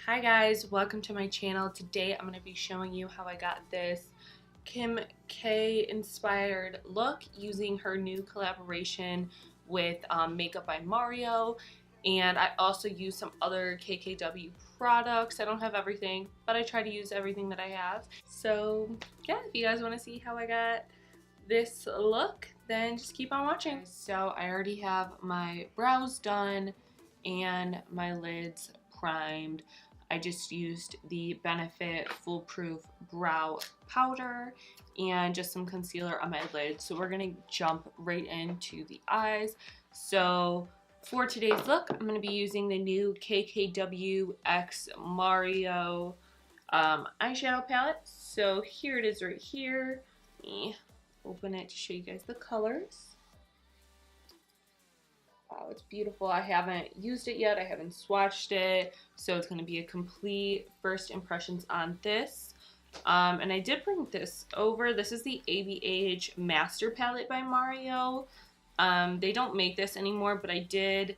Hi guys, welcome to my channel. Today I'm going to be showing you how I got this Kim K inspired look using her new collaboration with Makeup by Mario, and I also use some other KKW products. I don't have everything, but I try to use everything that I have. So yeah, if you guys want to see how I got this look, then just keep on watching. So I already have my brows done and my lids primed. I just used the Benefit Foolproof brow powder and just some concealer on my lids. So we're gonna jump right into the eyes. So for today's look, I'm gonna be using the new KKW X Mario eyeshadow palette. So here it is right here. Let me open it to show you guys the colors. Wow, it's beautiful. I haven't used it yet. I haven't swatched it. So it's going to be a complete first impressions on this. And I did bring this over. This is the ABH Master Palette by Mario. They don't make this anymore, but I did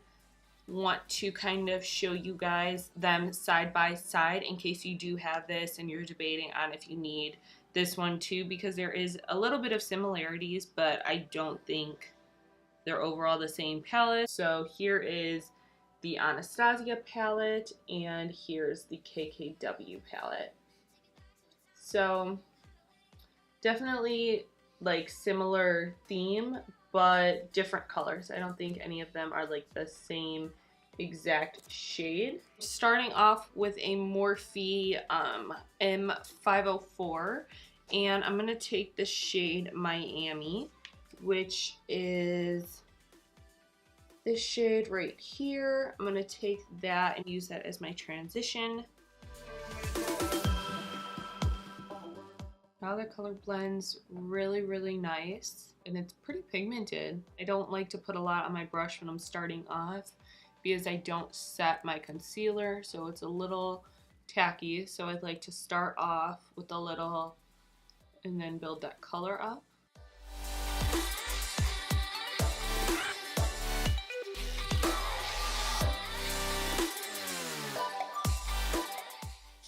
want to kind of show you guys them side by side in case you do have this and you're debating on if you need this one too, because there is a little bit of similarities, but I don't think they're overall the same palette. So here is the Anastasia palette and here's the KKW palette. So definitely like similar theme, but different colors. I don't think any of them are like the same exact shade. Starting off with a Morphe M504, and I'm gonna take the shade Miami, which is this shade right here. I'm gonna take that and use that as my transition. Now the color blends really nice, and it's pretty pigmented. I don't like to put a lot on my brush when I'm starting off because I don't set my concealer, so it's a little tacky. So I'd like to start off with a little and then build that color up.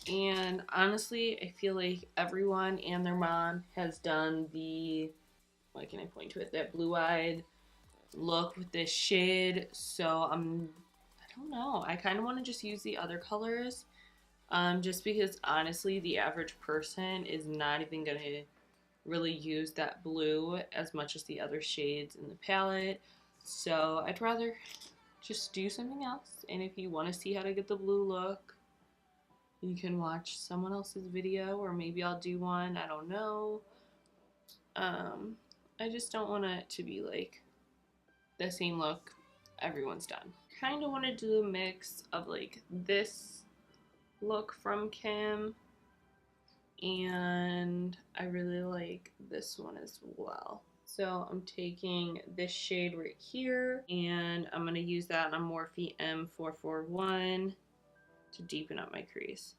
And honestly, I feel like everyone and their mom has done the, what can I point to it, that blue-eyed look with this shade. So I don't know, I kind of want to just use the other colors, just because honestly the average person is not even going to really use that blue as much as the other shades in the palette. So I'd rather just do something else. And if you want to see how to get the blue look, you can watch someone else's video, or maybe I'll do one, I don't know. I just don't want it to be like the same look everyone's done. Kind of want to do a mix of like this look from Kim, and I really like this one as well. So I'm taking this shade right here, and I'm going to use that on Morphe M441 to deepen up my crease.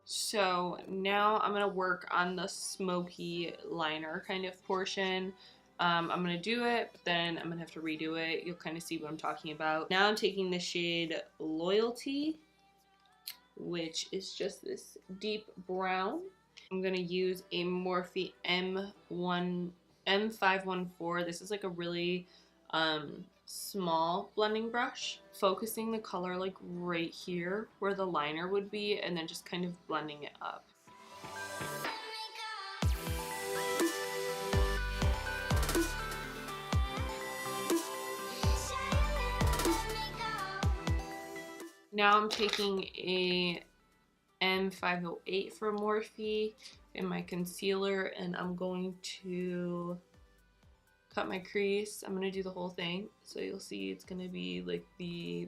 So now I'm going to work on the smoky liner kind of portion. I'm going to do it, but then I'm going to have to redo it. You'll kind of see what I'm talking about. Now I'm taking the shade Loyalty, which is just this deep brown. I'm going to use a Morphe M514. This is like a really small blending brush, focusing the color like right here where the liner would be, and then just kind of blending it up. Now I'm taking a M508 from Morphe in my concealer, and I'm going to cut my crease. I'm gonna do the whole thing, so you'll see it's gonna be like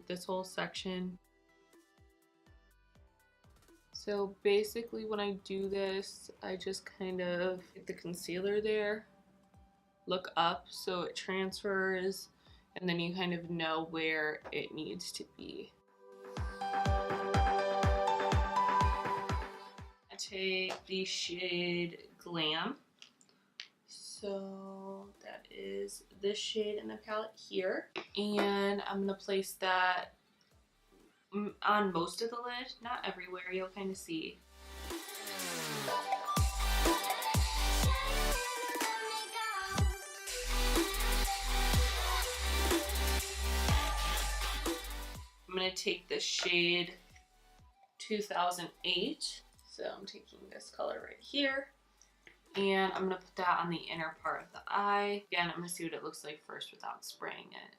this whole section. So basically when I do this, I just kind of get the concealer there, look up so it transfers, and then you kind of know where it needs to be. I take the shade Glam. So that is is this shade in the palette here. And I'm going to place that on most of the lid, not everywhere, you'll kind of see. I'm going to take this shade 2008, so I'm taking this color right here, and I'm going to put that on the inner part of the eye. Again, I'm going to see what it looks like first without spraying it.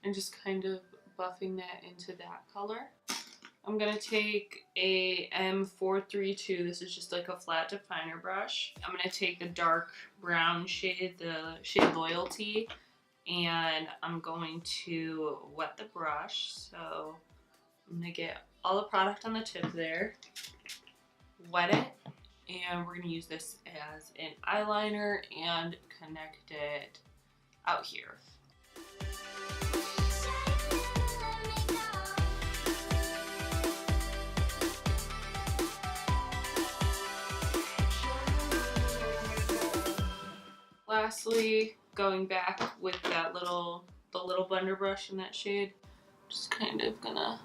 And just kind of buffing that into that color. I'm going to take a M432, this is just like a flat definer brush. I'm going to take the dark brown shade, the shade Loyalty, and I'm going to wet the brush. So I'm going to get all the product on the tip there, wet it, and we're going to use this as an eyeliner and connect it out here. Lastly, going back with that the little blender brush in that shade, just kind of gonna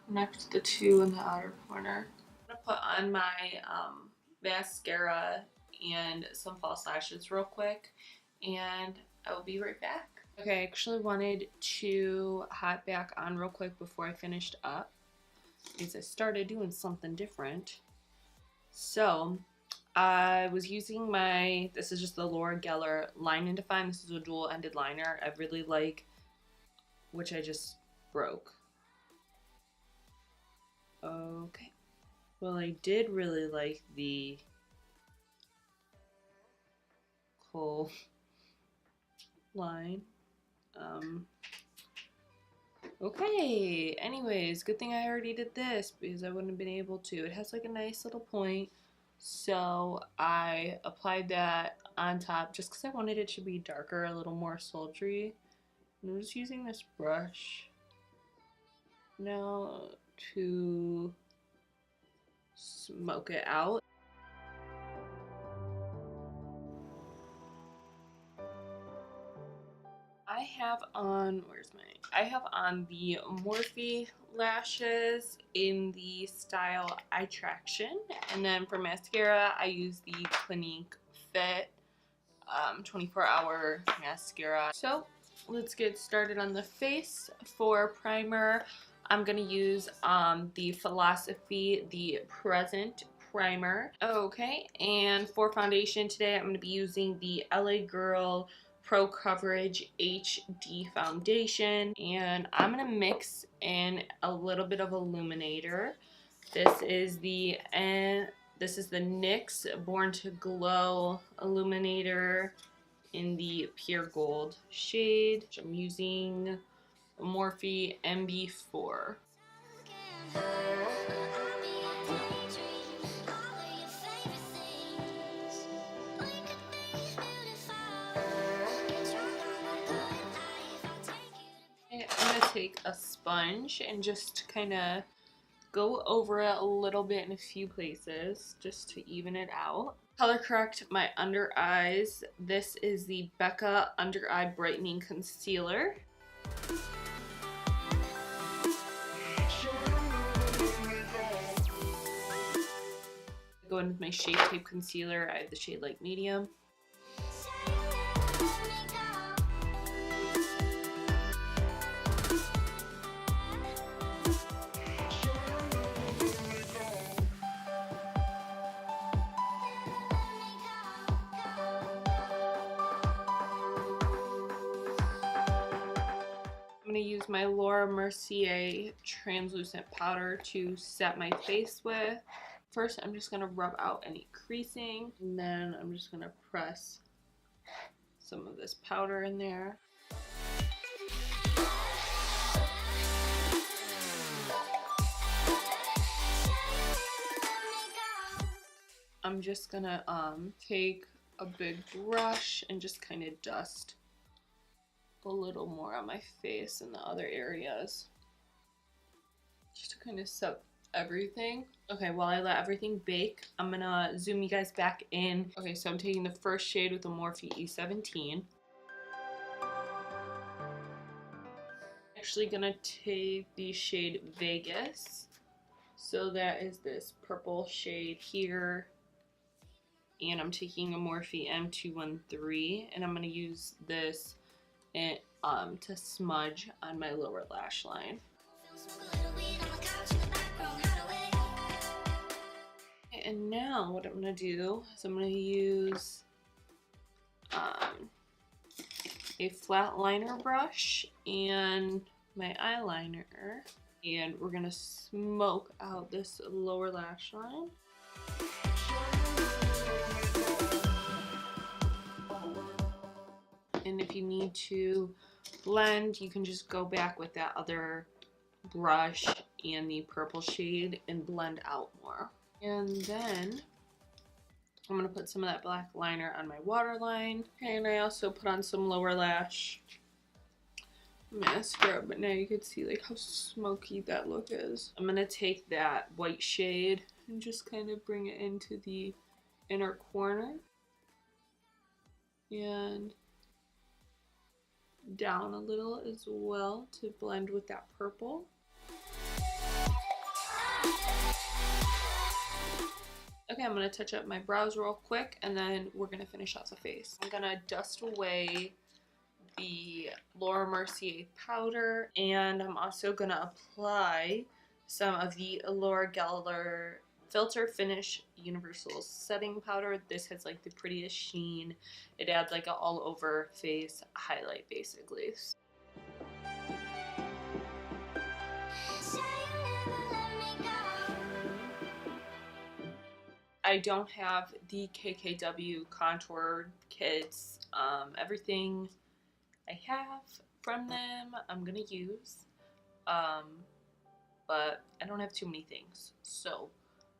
connect the two in the outer corner. I'm gonna put on my mascara and some false lashes real quick, and I will be right back. Okay, I actually wanted to hop back on real quick before I finished up, because I started doing something different. So I was using this is just the Laura Geller Line and Define. This is a dual-ended liner I really like, which I just broke. Okay. Well, I did really like the whole line. Okay, anyways, good thing I already did this because I wouldn't have been able to. It has like a nice little point. So I applied that on top just because I wanted it to be darker, a little more sultry. And I'm just using this brush now to smoke it out. I have on the Morphe lashes in the style Eye Traction, and then for mascara I use the Clinique Fit 24-hour mascara. So let's get started on the face. For primer, I'm gonna use the Philosophy the Present primer. Okay, and for foundation today I'm gonna be using the LA Girl Pro Coverage HD foundation, and I'm gonna mix in a little bit of Illuminator. This is the NYX Born to Glow Illuminator in the Pure Gold shade. I'm using Morphe MB4. I'm going to take a sponge and just kind of go over it a little bit in a few places just to even it out. Color correct my under eyes. This is the Becca Under Eye Brightening Concealer. Go in with my Shape Tape Concealer. I have the shade Light Medium. I'm going to use my Laura Mercier translucent powder to set my face with. First, I'm just going to rub out any creasing, and then I'm just going to press some of this powder in there. I'm just going to take a big brush and just kind of dust a little more on my face and the other areas, just to kind of set everything. Okay, while I let everything bake, I'm gonna zoom you guys back in. Okay, so I'm taking the first shade with the Morphe E17. Actually gonna take the shade Vegas. So that is this purple shade here. And I'm taking a Morphe M213 and I'm gonna use this to smudge on my lower lash line. And now what I'm gonna do is I'm gonna use a flat liner brush and my eyeliner, and we're gonna smoke out this lower lash line. And if you need to blend, you can just go back with that other brush and the purple shade and blend out more. And then I'm going to put some of that black liner on my waterline. And I also put on some lower lash mascara, but now you can see like how smoky that look is. I'm going to take that white shade and just kind of bring it into the inner corner and down a little as well to blend with that purple. Okay, I'm going to touch up my brows real quick and then we're going to finish off the face. I'm going to dust away the Laura Mercier powder, and I'm also going to apply some of the Laura Geller Filter Finish Universal Setting Powder. This has like the prettiest sheen. It adds like an all over face highlight basically. I don't have the KKW contour kits. Everything I have from them I'm gonna use, but I don't have too many things, so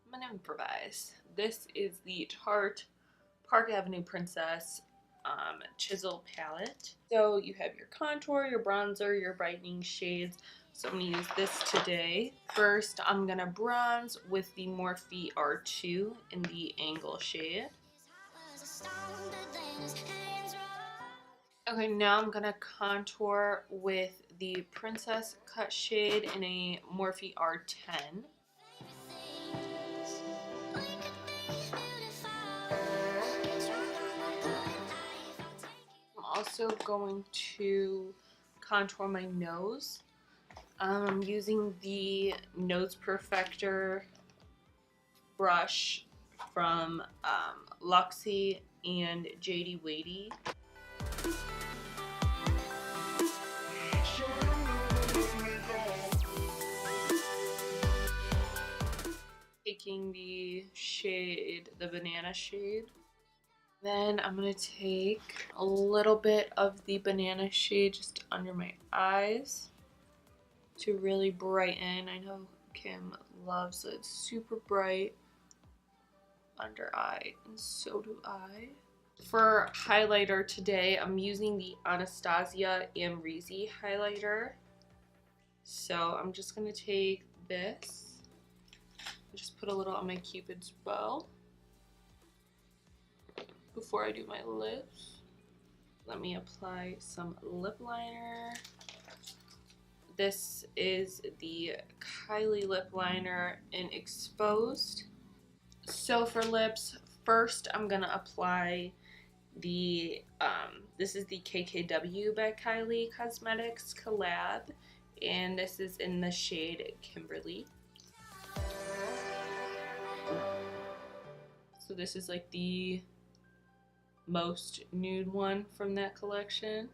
I'm gonna improvise. This is the Tarte Park Avenue Princess Chisel palette. So you have your contour, your bronzer, your brightening shades. So I'm going to use this today. First, I'm going to bronze with the Morphe R2 in the Angle shade. Okay, now I'm going to contour with the Princess Cut shade in a Morphe R10. I'm also going to contour my nose. I'm using the Nose Perfector brush from Luxie and JD Wadey. Taking the shade, the banana shade. Then I'm going to take a little bit of the banana shade just under my eyes to really brighten. I know Kim loves it. It's super bright under eye, and so do I. For highlighter today, I'm using the Anastasia Amrezy highlighter. So I'm just going to take this, just put a little on my Cupid's bow before I do my lips. Let me apply some lip liner. This is the Kylie lip liner in Exposed. So for lips, first I'm gonna apply the this is the KKW by Kylie Cosmetics collab, and this is in the shade Kimberly. So this is like the most nude one from that collection.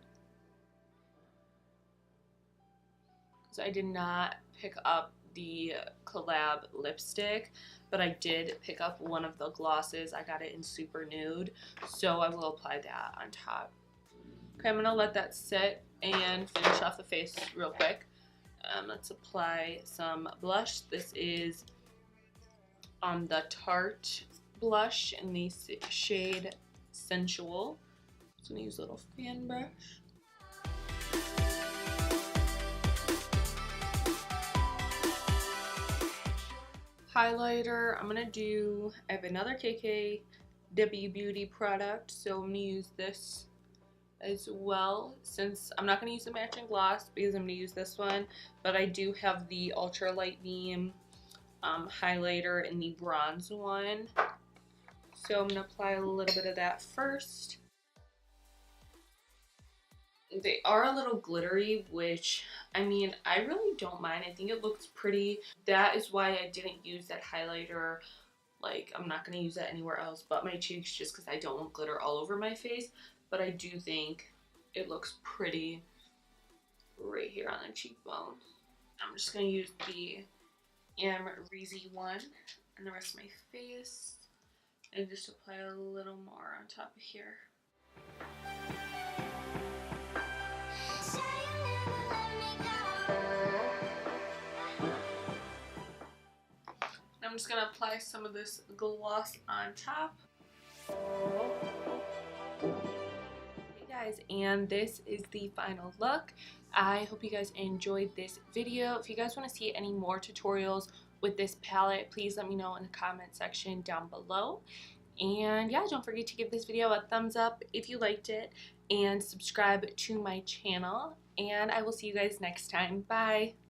So I did not pick up the collab lipstick, but I did pick up one of the glosses. I got it in super nude, so I will apply that on top. Okay, I'm gonna let that sit and finish off the face real quick. Let's apply some blush. This is the Tarte blush in the shade Sensual. So I'm gonna use a little fan brush. highlighter. I have another KKW Beauty product, so I'm going to use this as well, since I'm not going to use the matching gloss because I'm going to use this one, but I do have the Ultra Light Beam highlighter in the bronze one. So I'm going to apply a little bit of that first. They are a little glittery, which, I mean, I really don't mind. I think it looks pretty. That is why I didn't use that highlighter. Like, I'm not going to use that anywhere else but my cheeks, just because I don't want glitter all over my face. But I do think it looks pretty right here on the cheekbone. I'm just going to use the Reezy one on the rest of my face. And just apply a little more on top of here. I'm just going to apply some of this gloss on top. Hey guys, and this is the final look. I hope you guys enjoyed this video. If you guys want to see any more tutorials with this palette, please let me know in the comment section down below. And yeah, don't forget to give this video a thumbs up if you liked it, and subscribe to my channel. And I will see you guys next time. Bye!